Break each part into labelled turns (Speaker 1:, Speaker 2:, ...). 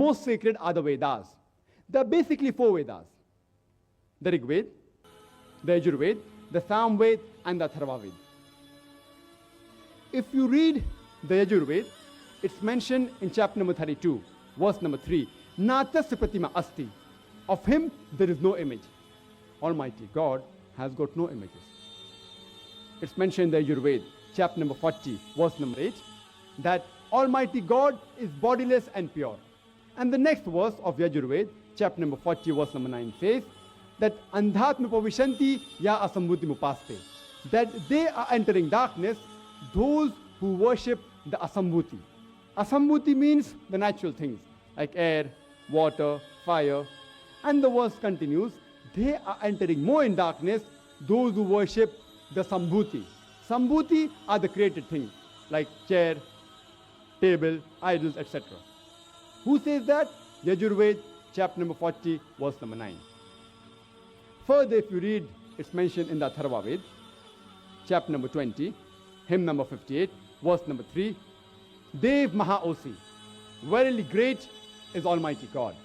Speaker 1: most sacred are the Vedas. There are basically 4 Vedas. The Rig Veda, the Yajur Veda, the Sam Veda, and the Atharva Veda. If you read the Yajur Veda, it's mentioned in chapter number 32, verse number 3. Natasya pratima asti. Of him there is no image. Almighty God has got no images. It's mentioned in the Yajur Veda, chapter number 40, verse number 8, that Almighty God is bodiless and pure. And the next verse of Yajur Veda, chapter number 40, verse number 9 says that Andhatma pavishanti ya asambhuti mupaste. That they are entering darkness, those who worship the asambhuti. Asambhuti means the natural things like air, water, fire. And the verse continues, they are entering more in darkness, those who worship the sambhuti. Sambhuti are the created things like chair, table, idols, etc. Who says that? Yajur Veda, chapter number 40, verse number 9. Further, if you read, it's mentioned in the Atharva Veda, chapter number 20, hymn number 58, verse number 3. Dev Mahaosi, verily great is Almighty God.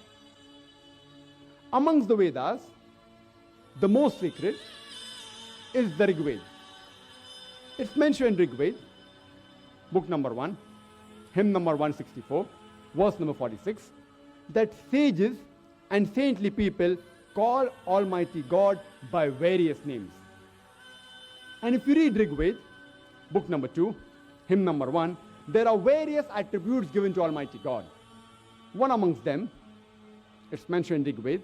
Speaker 1: Amongst the Vedas, the most sacred is the Rig Veda. It's mentioned in Rig Veda, book number 1, hymn number 164, verse number 46, that sages and saintly people call Almighty God by various names. And if you read Rig Veda, book number 2, hymn number 1, there are various attributes given to Almighty God. One amongst them, it's mentioned in Rig Veda,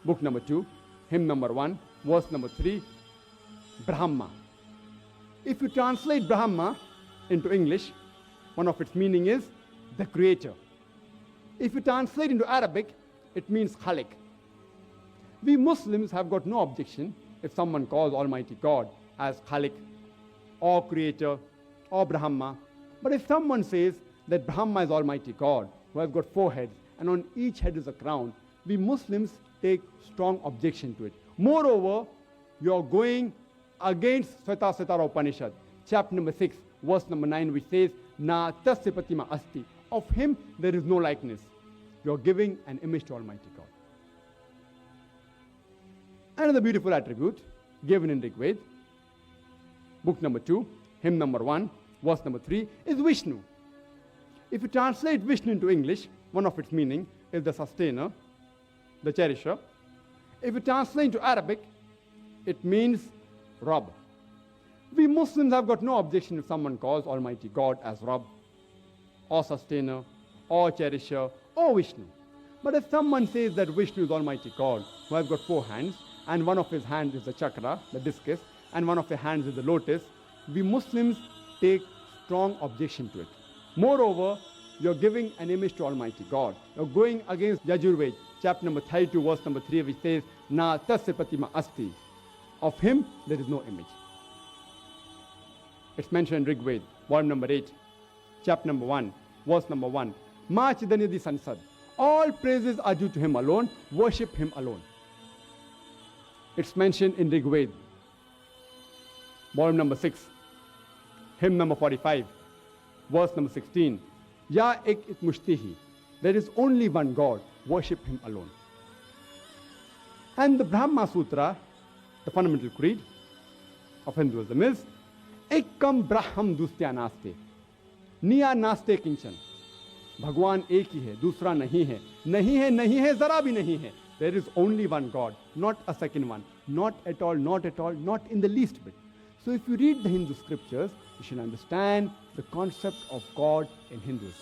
Speaker 1: book number 2, hymn number 1, verse number 3, Brahma. If you translate Brahma into English, one of its meaning is the creator. If you translate into Arabic, it means Khalik. We Muslims have got no objection if someone calls Almighty God as Khalik or creator or Brahma. But if someone says that Brahma is Almighty God who has got 4 heads and on each head is a crown, we Muslims take strong objection to it. Moreover, you are going against Svetasvatara Upanishad, chapter number 6, verse number 9, which says, Na tasya pratima asti. Of him there is no likeness. You are giving an image to Almighty God. Another beautiful attribute given in Rig Veda, book number 2, hymn number 1, verse number 3, is Vishnu. If you translate Vishnu into English, one of its meaning is the sustainer, the cherisher. If you translate into Arabic, it means Rabb. We Muslims have got no objection if someone calls Almighty God as Rabb, or sustainer, or cherisher, or Vishnu. But if someone says that Vishnu is Almighty God, who has got 4 hands, and one of his hands is the chakra, the discus, and one of his hands is the lotus, we Muslims take strong objection to it. Moreover, you're giving an image to Almighty God. You're going against Yajur Veda, chapter number 32, verse number 3, which says, Na tasya pratima asti. Of him there is no image. It's mentioned in Rig Veda, volume number 8, chapter number 1, verse number 1. Ma chidanidhi sansad. All praises are due to him alone. Worship him alone. It's mentioned in Rig Veda, volume number 6, hymn number 45, verse number 16. Ya ek it mushtihi. There is only one God. Worship him alone. And the Brahma Sutra, the fundamental creed of Hinduism, is Ekam Braham Dustya Naste. Niya Naste Kinchan. Bhagwan ek hi hai, dusra nahi hai. Nahi hai, nahi hai, zara bhi nahi hai. There is only one God, not a second one. Not at all, not at all, not in the least bit. So if you read the Hindu scriptures, you should understand the concept of God in Hinduism.